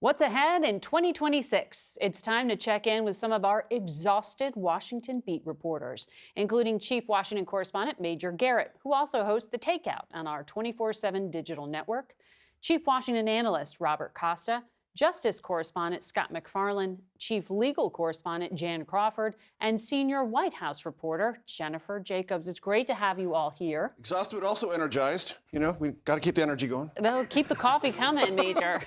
What's ahead in 2026? It's time to check in with some of our exhausted Washington beat reporters, including Chief Washington Correspondent Major Garrett, who also hosts The Takeout on our 24/7 digital network, Chief Washington Analyst Robert Costa, Justice Correspondent Scott MacFarlane, Chief Legal Correspondent Jan Crawford, and Senior White House Reporter Jennifer Jacobs. It's great to have you all here. Exhausted, but also energized. You know, we got to keep the energy going. No, keep the coffee coming, Major.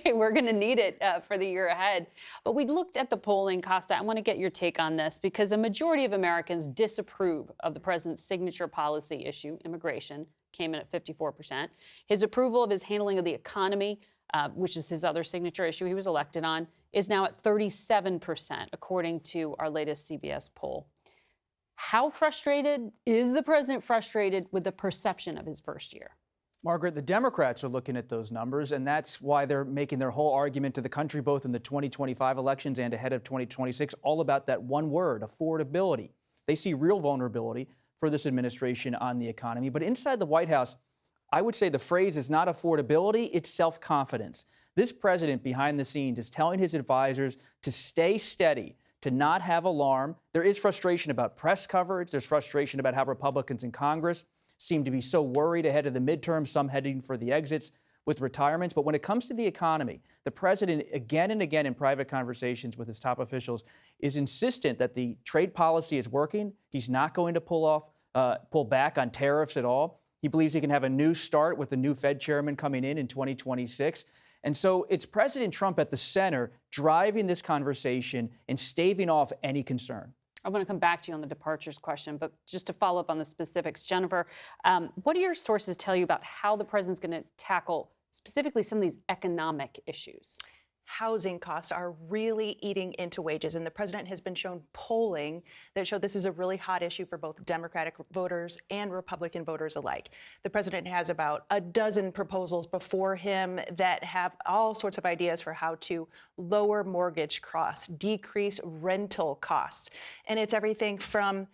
We're going to need it for the year ahead. But we looked at the polling, Costa. I want to get your take on this because a majority of Americans disapprove of the president's signature policy issue, immigration, came in at 54%. His approval of his handling of the economy, which is his other signature issue he was elected on, is now at 37%, according to our latest CBS poll. How frustrated is the president frustrated with the perception of his first year? Margaret, the Democrats are looking at those numbers, and that's why they're making their whole argument to the country, both in the 2025 elections and ahead of 2026, all about that one word, affordability. They see real vulnerability for this administration on the economy. But inside the White House, I would say the phrase is not affordability, it's self-confidence. This president behind the scenes is telling his advisors to stay steady, to not have alarm. There is frustration about press coverage. There's frustration about how Republicans in Congress seem to be so worried ahead of the midterms, some heading for the exits with retirements. But when it comes to the economy, the president, again and again in private conversations with his top officials, is insistent that the trade policy is working. He's not going to pull back on tariffs at all. He believes he can have a new start with the new Fed chairman coming in 2026. And so it's President Trump at the center driving this conversation and staving off any concern. I want to come back to you on the departures question, but just to follow up on the specifics, Jennifer, what do your sources tell you about how the president's going to tackle specifically some of these economic issues? Housing costs are really eating into wages, and the president has been shown polling that show this is a really hot issue for both Democratic voters and Republican voters alike. The president has about a dozen proposals before him that have all sorts of ideas for how to lower mortgage costs, decrease rental costs, and it's everything from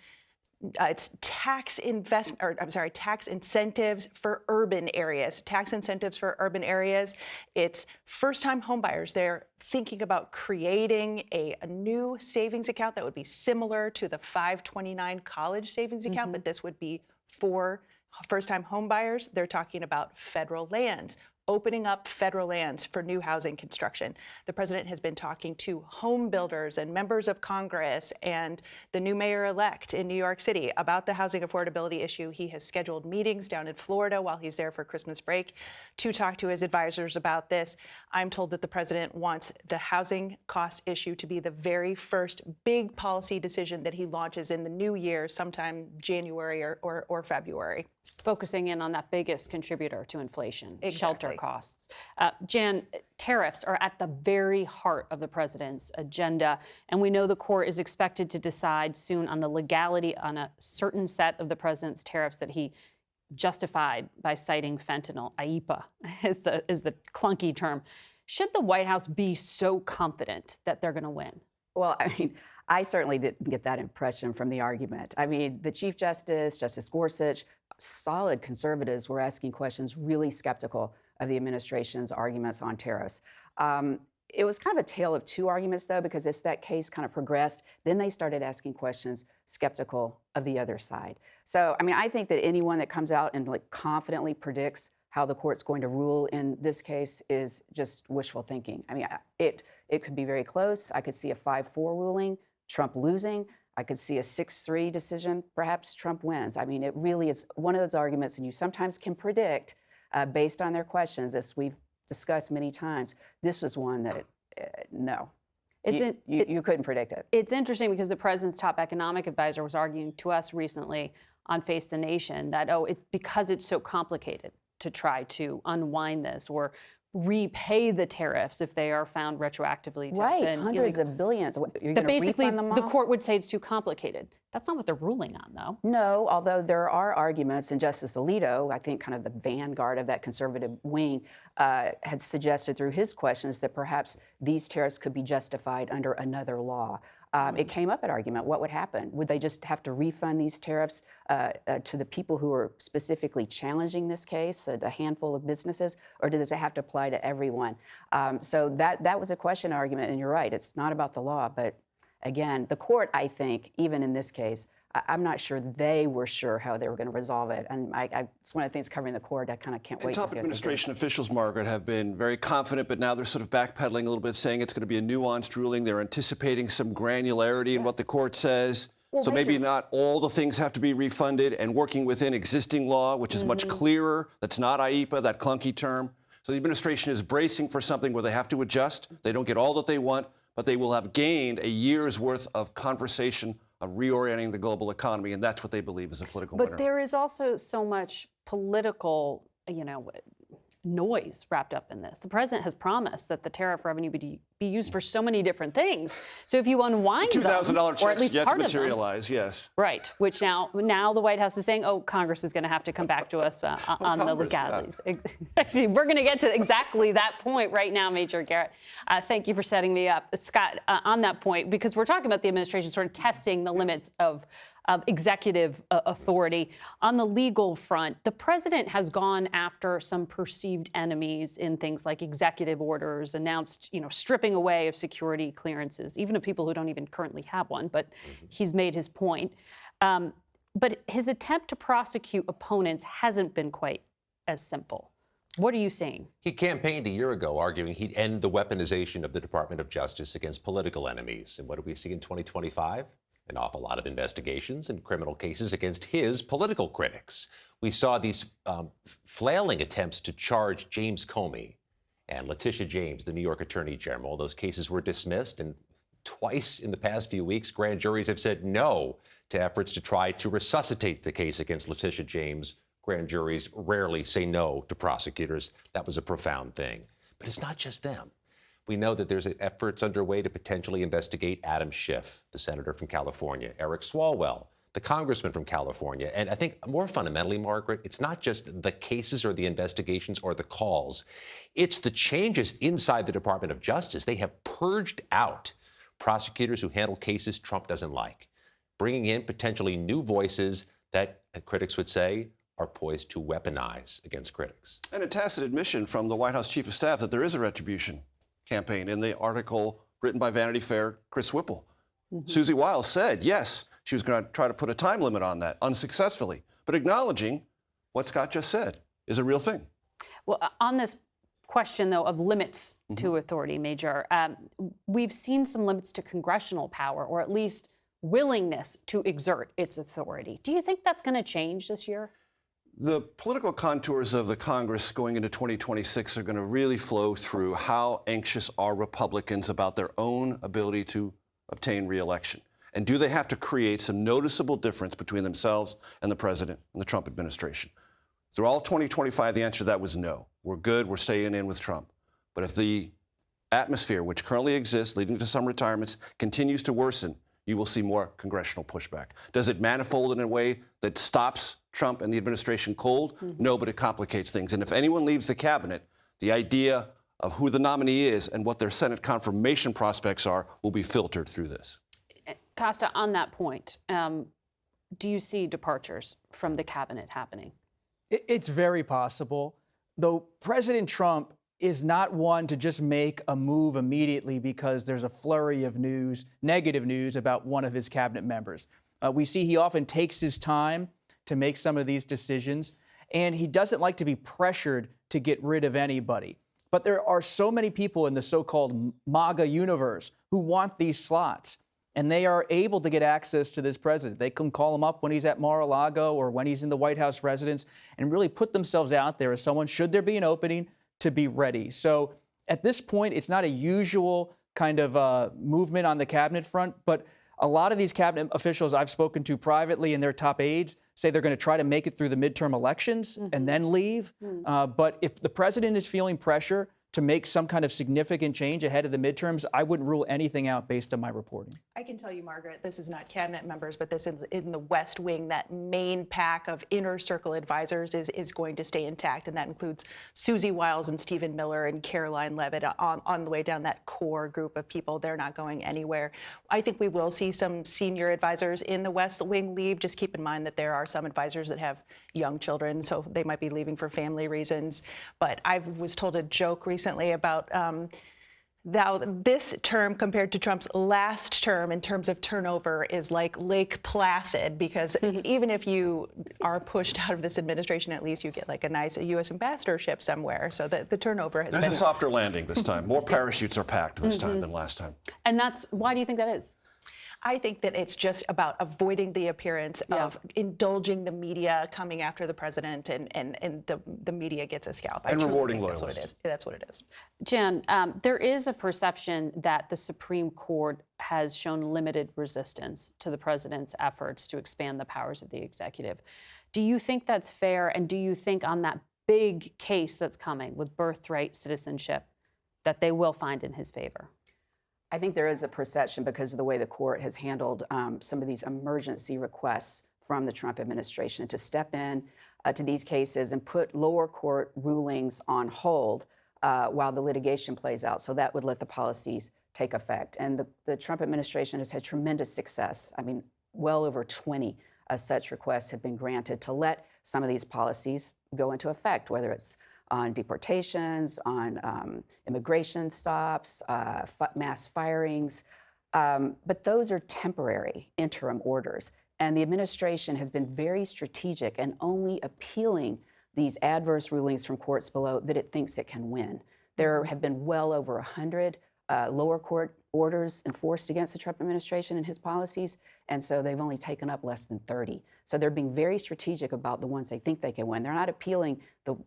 it's tax incentives for urban areas. It's first-time homebuyers. They're thinking about creating a new savings account that would be similar to the 529 college savings account, but this would be for first-time homebuyers. They're talking about federal lands, opening up federal lands for new housing construction. The president has been talking to home builders and members of Congress and the new mayor-elect in New York City about the housing affordability issue. He has scheduled meetings down in Florida while he's there for Christmas break to talk to his advisors about this. I'm told that the president wants the housing cost issue to be the very first big policy decision that he launches in the new year, sometime January or February. Focusing in on that biggest contributor to inflation, Exactly. Shelter costs. Jan, tariffs are at the very heart of the president's agenda, and we know the court is expected to decide soon on the legality on a certain set of the president's tariffs that he justified by citing fentanyl. IEEPA is the clunky term. Should the White House be so confident that they're going to win? Well, I mean, I certainly didn't get that impression from the argument. I mean, the Chief Justice, Justice Gorsuch, solid conservatives were asking questions, really skeptical of the administration's arguments on tariffs. It was kind of a tale of two arguments, though, because as that case kind of progressed, then they started asking questions skeptical of the other side. So, I mean, I think that anyone that comes out and confidently predicts how the court's going to rule in this case is just wishful thinking. I mean, it could be very close. I could see a 5-4 ruling, Trump losing. I could see a 6-3 decision, perhaps Trump wins. I mean, it really is one of those arguments, and you sometimes can predict based on their questions, as we've discussed many times. This was one that, no, you couldn't predict it. It's interesting because the president's top economic advisor was arguing to us recently on Face the Nation that, because it's so complicated to try to unwind this or repay the tariffs if they are found retroactively to have been hundreds of billions. You're that basically refund them all? the court would say it's too complicated. That's not what they're ruling on, though. No, although there are arguments, and Justice Alito, I think kind of the vanguard of that conservative wing, had suggested through his questions that perhaps these tariffs could be justified under another law. It came up at argument. What would happen? Would they just have to refund these tariffs to the people who are specifically challenging this case, the handful of businesses, or does it have to apply to everyone? So that was a question argument, and you're right. It's not about the law, but again, the court, I think, even in this case, I'm not sure they were sure how they were going to resolve it. And it's one of the things covering the court. I kind of can't wait to see Top what they do. administration officials, Margaret, have been very confident, but now they're sort of backpedaling a little bit, saying it's going to be a nuanced ruling. They're anticipating some granularity in what the court says. Well, so maybe not all the things have to be refunded, and working within existing law, which is much clearer. That's not IEPA, that clunky term. So the administration is bracing for something where they have to adjust. They don't get all that they want, but they will have gained a year's worth of conversation of reorienting the global economy, and that's what they believe is a political winner. But there is also so much political, noise wrapped up in this. The president has promised that the tariff revenue be used for so many different things. So if you unwind them, $2,000 or at checks least yet part to of them, materialize, yes. right? Which now the White House is saying, oh, Congress is going to have to come back to us on the Congress, legalities. Actually, we're going to get to exactly that point right now, Major Garrett. Thank you for setting me up, Scott, on that point, because we're talking about the administration sort of testing the limits of executive authority. On the legal front, the president has gone after some perceived enemies in things like executive orders, announced, stripping away of security clearances, even of people who don't even currently have one, but he's made his point. But his attempt to prosecute opponents hasn't been quite as simple. What are you seeing? He campaigned a year ago arguing he'd end the weaponization of the Department of Justice against political enemies. And what do we see in 2025? An awful lot of investigations and criminal cases against his political critics. We saw these flailing attempts to charge James Comey and Letitia James, the New York Attorney General. Those cases were dismissed, and twice in the past few weeks, grand juries have said no to efforts to try to resuscitate the case against Letitia James. Grand juries rarely say no to prosecutors. That was a profound thing. But it's not just them. We know that there's efforts underway to potentially investigate Adam Schiff, the senator from California, Eric Swalwell, the congressman from California. And I think more fundamentally, Margaret, it's not just the cases or the investigations or the calls. It's the changes inside the Department of Justice. They have purged out prosecutors who handle cases Trump doesn't like, bringing in potentially new voices that critics would say are poised to weaponize against critics. And a tacit admission from the White House Chief of Staff that there is a retribution campaign. In the article written by Vanity Fair, Chris Whipple, Susie Wiles said, yes, she was going to try to put a time limit on that, unsuccessfully, but acknowledging what Scott just said is a real thing. Well, on this question, though, of limits to authority, Major, we've seen some limits to congressional power, or at least willingness to exert its authority. Do you think that's going to change this year? The political contours of the Congress going into 2026 are going to really flow through how anxious are Republicans about their own ability to obtain re-election. And do they have to create some noticeable difference between themselves and the president and the Trump administration? Through all 2025, the answer to that was no. We're good. We're staying in with Trump. But if the atmosphere, which currently exists, leading to some retirements, continues to worsen, you will see more congressional pushback. Does it manifold in a way that stops Trump and the administration cold? No, but it complicates things. And if anyone leaves the cabinet, the idea of who the nominee is and what their Senate confirmation prospects are will be filtered through this. Costa, on that point, do you see departures from the cabinet happening? It's very possible, though President Trump is not one to just make a move immediately because there's a flurry of news, negative news about one of his cabinet members. We see he often takes his time to make some of these decisions, and he doesn't like to be pressured to get rid of anybody. But there are so many people in the so-called MAGA universe who want these slots, and they are able to get access to this president. They can call him up when he's at Mar-a-Lago or when he's in the White House residence and really put themselves out there as someone, should there be an opening, to be ready. So at this point, it's not a usual kind of movement on the cabinet front, but a lot of these cabinet officials I've spoken to privately and their top aides say they're going to try to make it through the midterm elections and then leave. But if the president is feeling pressure to make some kind of significant change ahead of the midterms, I wouldn't rule anything out based on my reporting. I can tell you, Margaret, this is not cabinet members, but this is in the West Wing, that main pack of inner circle advisors is going to stay intact. And that includes Susie Wiles and Stephen Miller and Caroline Levitt on the way down, that core group of people. They're not going anywhere. I think we will see some senior advisors in the West Wing leave. Just keep in mind that there are some advisors that have young children, so they might be leaving for family reasons. But I was told a joke recently about now this term compared to Trump's last term in terms of turnover is like Lake Placid, because even if you are pushed out of this administration, at least you get like a nice U.S. ambassadorship somewhere. So the turnover has There's been a softer landing this time. More parachutes are packed this time than last time. And why do you think that is? I think that it's just about avoiding the appearance of indulging the media coming after the president, and the media gets a scalp. And rewarding that's loyalists. That's what it is. Jan, there is a perception that the Supreme Court has shown limited resistance to the president's efforts to expand the powers of the executive. Do you think that's fair? And do you think on that big case that's coming with birthright citizenship that they will find in his favor? I think there is a perception because of the way the court has handled some of these emergency requests from the Trump administration to step in to these cases and put lower court rulings on hold while the litigation plays out. So that would let the policies take effect. And the Trump administration has had tremendous success. I mean, well over 20 such requests have been granted to let some of these policies go into effect, whether it's on deportations, on immigration stops, mass firings. But those are temporary interim orders. And the administration has been very strategic and only appealing these adverse rulings from courts below that it thinks it can win. There have been well over 100 lower court orders enforced against the Trump administration and his policies, and so they've only taken up less than 30. So they're being very strategic about the ones they think they can win. They're not appealing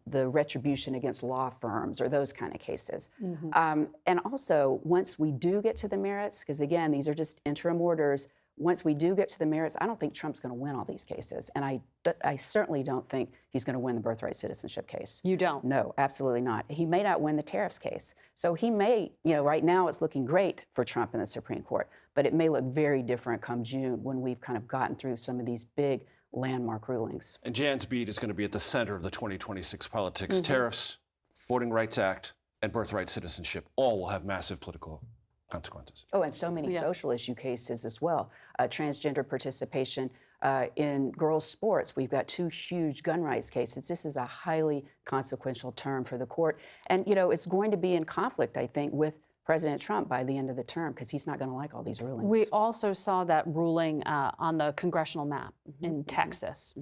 the retribution against law firms or those kind of cases. And also, once we do get to the merits, because again, these are just interim orders, once we do get to the merits, I don't think Trump's going to win all these cases. And I certainly don't think he's going to win the birthright citizenship case. You don't? No, absolutely not. He may not win the tariffs case. So he may, right now it's looking great for Trump in the Supreme Court, but it may look very different come June when we've kind of gotten through some of these big landmark rulings. And Jan's beat is going to be at the center of the 2026 politics. Tariffs, Voting Rights Act, and birthright citizenship all will have massive political consequences. Oh, and so many social issue cases as well. Transgender participation in girls' sports. We've got 2 huge gun rights cases. This is a highly consequential term for the court. And, it's going to be in conflict, I think, with President Trump by the end of the term because he's not going to like all these rulings. We also saw that ruling on the congressional map in Texas.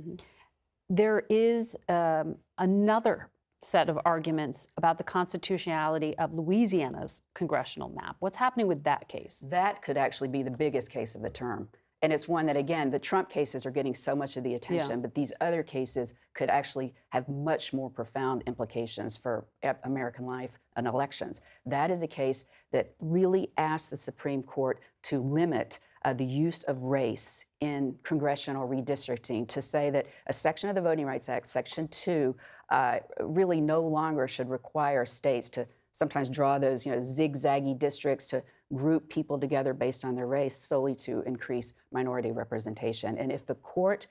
There is another set of arguments about the constitutionality of Louisiana's congressional map. What's happening with that case? That could actually be the biggest case of the term. And it's one that, again, the Trump cases are getting so much of the attention, but these other cases could actually have much more profound implications for American life and elections. That is a case that really asks the Supreme Court to limit the use of race in congressional redistricting, to say that a section of the Voting Rights Act, Section 2, really no longer should require states to sometimes draw those zigzaggy districts to group people together based on their race solely to increase minority representation. And if the court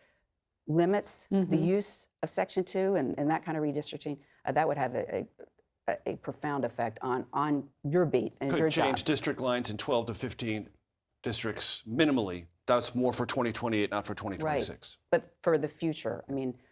limits the use of Section 2 and that kind of redistricting, that would have a profound effect on your beat and your Could change jobs. district lines in 12 to 15 districts minimally. That's more for 2028, not for 2026. Right. But for the future,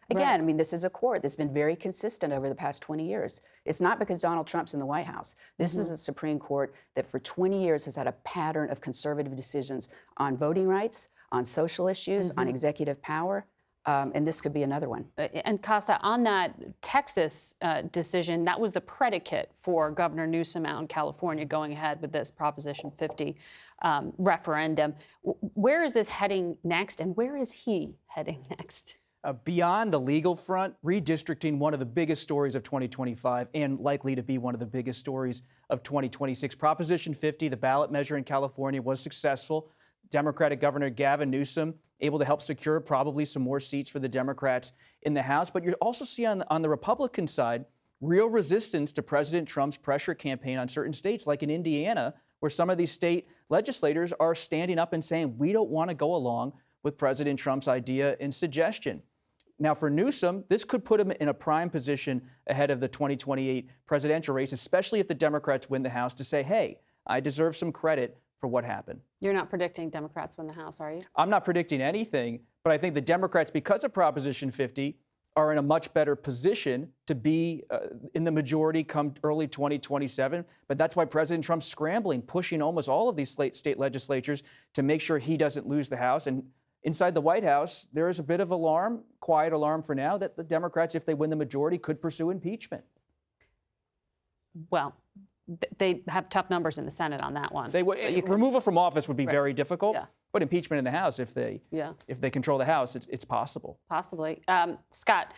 again, this is a court that's been very consistent over the past 20 years. It's not because Donald Trump's in the White House. This is a Supreme Court that for 20 years has had a pattern of conservative decisions on voting rights, on social issues, on executive power. And this could be another one. And Costa, on that Texas decision, that was the predicate for Governor Newsom out in California going ahead with this Proposition 50 referendum. Where is this heading next, and where is he heading next? Beyond the legal front, redistricting, one of the biggest stories of 2025 and likely to be one of the biggest stories of 2026. Proposition 50, the ballot measure in California, was successful. Democratic Governor Gavin Newsom able to help secure probably some more seats for the Democrats in the House. But you also see on the Republican side, real resistance to President Trump's pressure campaign on certain states, like in Indiana, where some of these state legislators are standing up and saying, we don't want to go along with President Trump's idea and suggestion. Now, for Newsom, this could put him in a prime position ahead of the 2028 presidential race, especially if the Democrats win the House, to say, hey, I deserve some credit for what happened. You're not predicting Democrats win the House, are you? I'm not predicting anything, but I think the Democrats, because of Proposition 50, are in a much better position to be in the majority come early 2027. But that's why President Trump's scrambling, pushing almost all of these state legislatures to make sure he doesn't lose the House. And inside the White House, there is a bit of alarm, quiet alarm for now, that the Democrats, if they win the majority, could pursue impeachment. Well, they have tough numbers in the Senate on that one. Removal from office would be very difficult, Yeah. but impeachment in the House, if they control the House, it's possible. Possibly. Scott,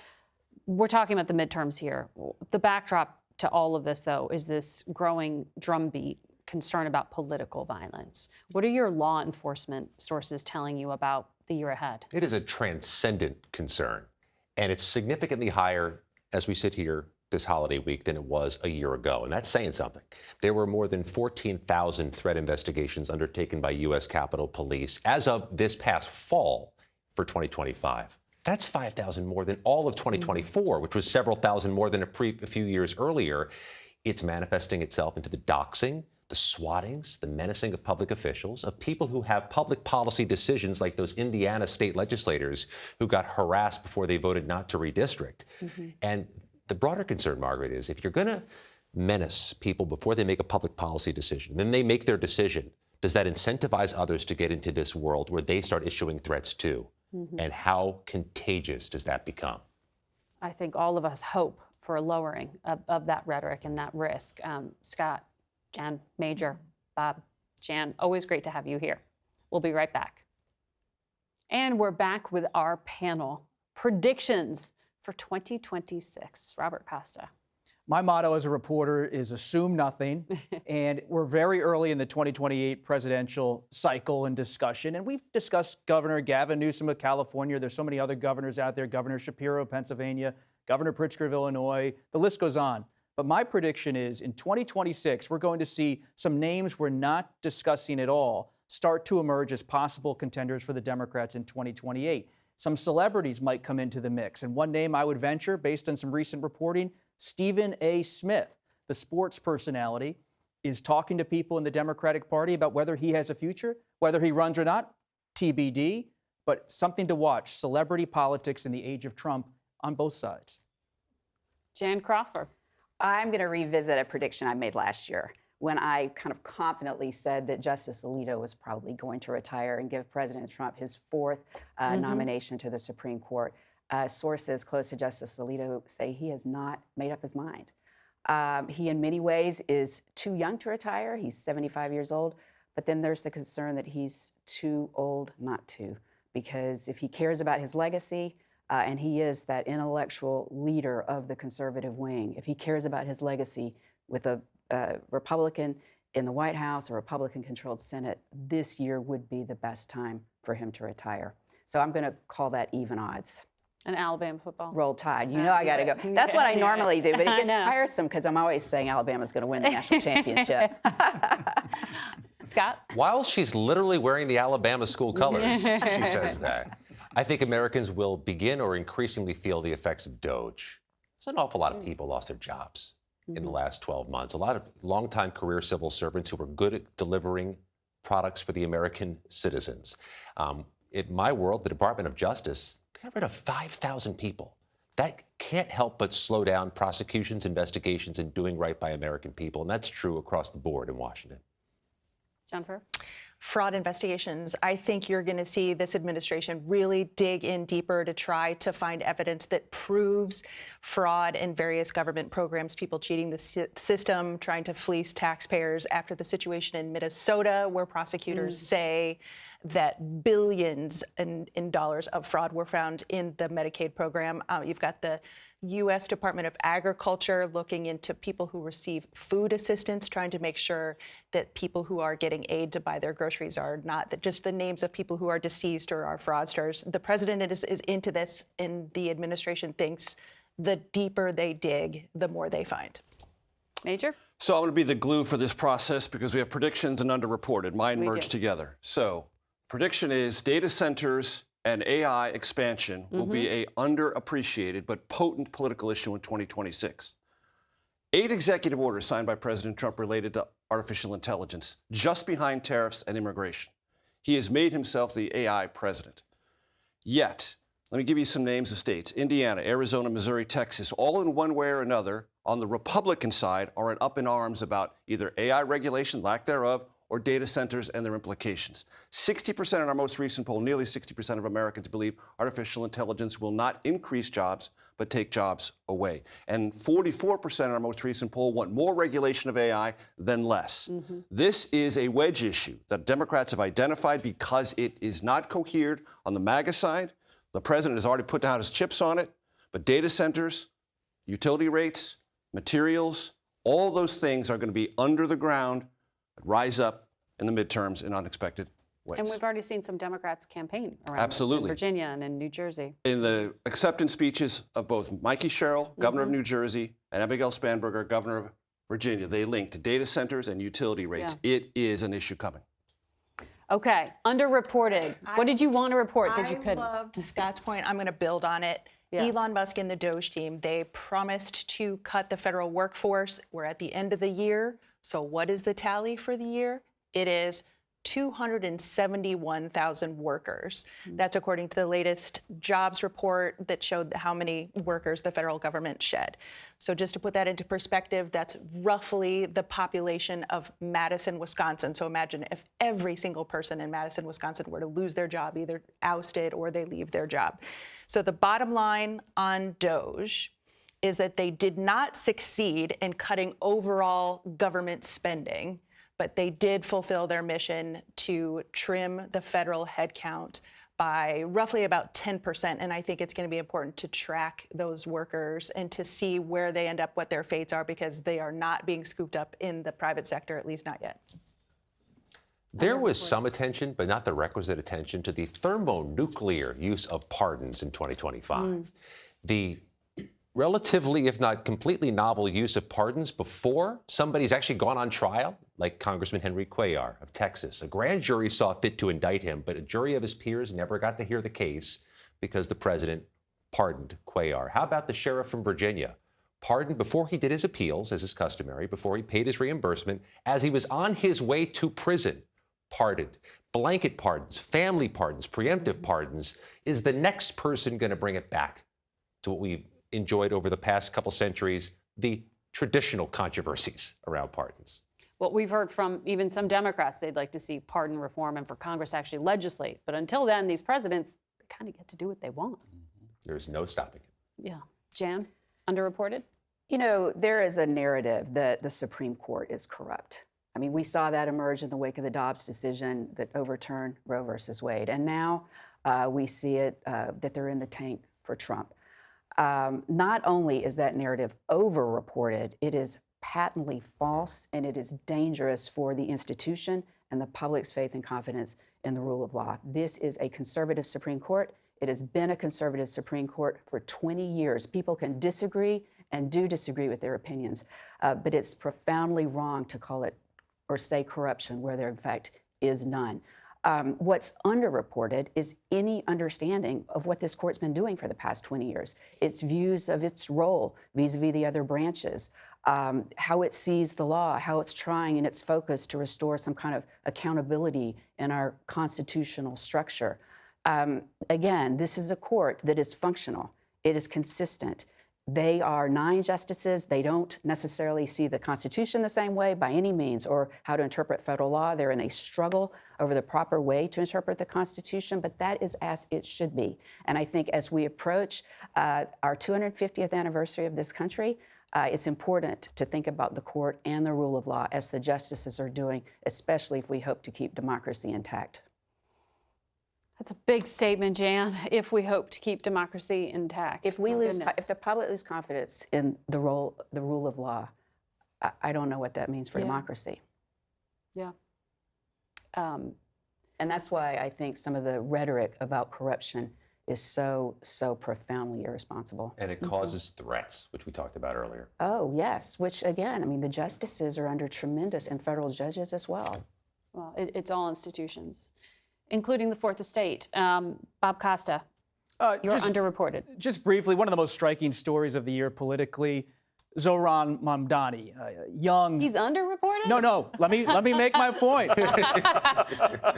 we're talking about the midterms here. The backdrop to all of this, though, is this growing drumbeat concern about political violence. What are your law enforcement sources telling you about the year ahead? It is a transcendent concern, and it's significantly higher as we sit here this holiday week than it was a year ago, and that's saying something. There were more than 14,000 threat investigations undertaken by U.S. Capitol Police as of this past fall for 2025. That's 5,000 more than all of 2024, which was several thousand more than a few years earlier. It's manifesting itself into the doxing, the swattings, the menacing of public officials, of people who have public policy decisions like those Indiana state legislators who got harassed before they voted not to redistrict. And the broader concern, Margaret, is if you're going to menace people before they make a public policy decision, then they make their decision, does that incentivize others to get into this world where they start issuing threats too? And how contagious does that become? I think all of us hope for a lowering of that rhetoric and that risk. Scott, Jan, Major, Bob, Jan, always great to have you here. We'll be right back. And we're back with our panel. Predictions for 2026. Robert Costa. My motto as a reporter is assume nothing. And we're very early in the 2028 presidential cycle and discussion. And we've discussed Governor Gavin Newsom of California. There's so many other governors out there. Governor Shapiro of Pennsylvania, Governor Pritzker of Illinois. The list goes on. But my prediction is in 2026, we're going to see some names we're not discussing at all start to emerge as possible contenders for the Democrats in 2028. Some celebrities might come into the mix. And one name I would venture, based on some recent reporting, Stephen A. Smith, the sports personality, is talking to people in the Democratic Party about whether he has a future, whether he runs or not, TBD, but something to watch. Celebrity politics in the age of Trump on both sides. Jan Crawford. I'm going to revisit a prediction I made last year when I kind of confidently said that Justice Alito was probably going to retire and give President Trump his fourth nomination to the Supreme Court. Sources close to Justice Alito say he has not made up his mind. He, in many ways, is too young to retire. He's 75 years old. But then there's the concern that he's too old not to, because if he cares about his legacy, and he is that intellectual leader of the conservative wing, if he cares about his legacy with a Republican in the White House, a Republican-controlled Senate, this year would be the best time for him to retire. So I'm going to call that even odds. And Alabama football. Roll Tide. You know I got to go. That's what I normally do, but it gets tiresome because I'm always saying Alabama's going to win the national championship. Scott? While she's literally wearing the Alabama school colors, she says that. I think Americans will begin or increasingly feel the effects of DOGE. There's an awful lot of people lost their jobs in the last 12 months. A lot of longtime career civil servants who were good at delivering products for the American citizens. In my world, the Department of Justice, they got rid of 5,000 people. That can't help but slow down prosecutions, investigations, and doing right by American people. And that's true across the board in Washington. Jennifer? Fraud investigations. I think you're going to see this administration really dig in deeper to try to find evidence that proves fraud in various government programs, people cheating the system, trying to fleece taxpayers after the situation in Minnesota, where prosecutors say that billions in dollars of fraud were found in the Medicaid program. You've got the U.S. Department of Agriculture looking into people who receive food assistance, trying to make sure that people who are getting aid to buy their groceries are not just the names of people who are deceased or are fraudsters. The president is into this, and the administration thinks the deeper they dig, the more they find. Major? So I'm going to be the glue for this process because we have predictions and underreported. Mine We merged do. together. So prediction is data centers and AI expansion will be a underappreciated but potent political issue in 2026. 8 executive orders signed by President Trump related to artificial intelligence, just behind tariffs and immigration. He has made himself the AI president. Yet, let me give you some names of states. Indiana, Arizona, Missouri, Texas, all in one way or another, on the Republican side, are up in arms about either AI regulation, lack thereof, or data centers and their implications. 60% in our most recent poll, nearly 60% of Americans believe artificial intelligence will not increase jobs, but take jobs away. And 44% in our most recent poll want more regulation of AI than less. This is a wedge issue that Democrats have identified because it is not cohered on the MAGA side. The president has already put down his chips on it, but data centers, utility rates, materials, all those things are going to be under the ground, rise up in the midterms in unexpected ways. And we've already seen some Democrats campaign around Absolutely. this in Virginia and in New Jersey. In the acceptance speeches of both Mikey Sherrill, governor of New Jersey, and Abigail Spanberger, governor of Virginia, they linked data centers and utility rates. It is an issue coming. Okay, underreported. What did you want to report that you couldn't? I loved Scott's point. I'm going to build on it. Yeah. Elon Musk and the DOGE team, they promised to cut the federal workforce. We're at the end of the year. So what is the tally for the year? It is 271,000 workers. That's according to the latest jobs report that showed how many workers the federal government shed. So just to put that into perspective, that's roughly the population of Madison, Wisconsin. So imagine if every single person in Madison, Wisconsin were to lose their job, either ousted or they leave their job. So the bottom line on DOGE is that they did not succeed in cutting overall government spending, but they did fulfill their mission to trim the federal headcount by roughly about 10%. And I think it's going to be important to track those workers and to see where they end up, what their fates are, because they are not being scooped up in the private sector, at least not yet. There was some attention, but not the requisite attention, to the thermonuclear use of pardons in 2025. The relatively, if not completely novel use of pardons before somebody's actually gone on trial, like Congressman Henry Cuellar of Texas. A grand jury saw fit to indict him, but a jury of his peers never got to hear the case because the president pardoned Cuellar. How about the sheriff from Virginia? Pardoned before he did his appeals, as is customary, before he paid his reimbursement, as he was on his way to prison. Pardoned. Blanket pardons, family pardons, preemptive pardons. Is the next person going to bring it back to what we've enjoyed over the past couple centuries, the traditional controversies around pardons? Well, we've heard from even some Democrats, they'd like to see pardon reform and for Congress to actually legislate. But until then, these presidents kind of get to do what they want. There's no stopping it. Yeah. Jan, underreported? You know, there is a narrative that the Supreme Court is corrupt. I mean, we saw that emerge in the wake of the Dobbs decision that overturned Roe versus Wade. And now we see it that they're in the tank for Trump. Not only is that narrative overreported, it is patently false, and it is dangerous for the institution and the public's faith and confidence in the rule of law. This is a conservative Supreme Court. It has been a conservative Supreme Court for 20 years. People can disagree and do disagree with their opinions, but it's profoundly wrong to call it or say corruption where there, in fact, is none. What's underreported is any understanding of what this court's been doing for the past 20 years, its views of its role vis-a-vis the other branches, how it sees the law, how it's trying in its focus to restore some kind of accountability in our constitutional structure. Again, this is a court that is functional. It is consistent. They are 9 justices. They don't necessarily see the Constitution the same way by any means, or how to interpret federal law. They're in a struggle over the proper way to interpret the Constitution, but that is as it should be. And I think as we approach our 250th anniversary of this country, it's important to think about the court and the rule of law as the justices are doing, especially if we hope to keep democracy intact. That's a big statement, Jan, if we hope to keep democracy intact. If we lose, if the public loses confidence in the rule of law, I don't know what that means for democracy. Yeah. And that's why I think some of the rhetoric about corruption is so profoundly irresponsible. And it causes threats, which we talked about earlier. Oh, yes, which again, I mean, the justices are under tremendous, and federal judges as well. Well, it's all institutions, including the Fourth Estate. Bob Costa, you're underreported. Just briefly, one of the most striking stories of the year politically, Zohran Mamdani, young. He's underreported? No. Let me make my point.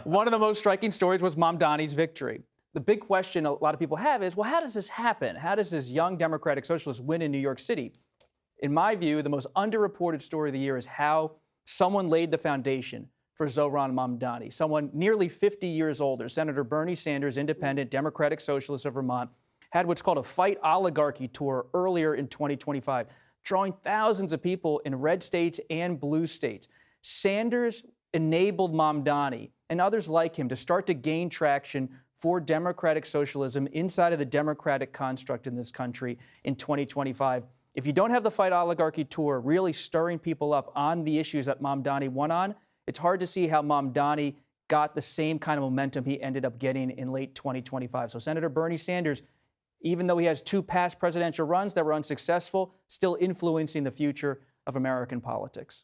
One of the most striking stories was Mamdani's victory. The big question a lot of people have is, well, how does this happen? How does this young Democratic Socialist win in New York City? In my view, the most underreported story of the year is how someone laid the foundation for Zohran Mamdani, someone nearly 50 years older. Senator Bernie Sanders, independent Democratic Socialist of Vermont, had what's called a Fight Oligarchy tour earlier in 2025, drawing thousands of people in red states and blue states. Sanders enabled Mamdani and others like him to start to gain traction for democratic socialism inside of the democratic construct in this country in 2025. If you don't have the Fight Oligarchy tour really stirring people up on the issues that Mamdani won on, it's hard to see how Mamdani got the same kind of momentum he ended up getting in late 2025. So Senator Bernie Sanders, even though he has 2 past presidential runs that were unsuccessful, still influencing the future of American politics.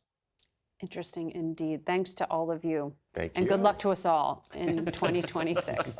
Interesting indeed. Thanks to all of you. Thank you. And good luck to us all in 2026.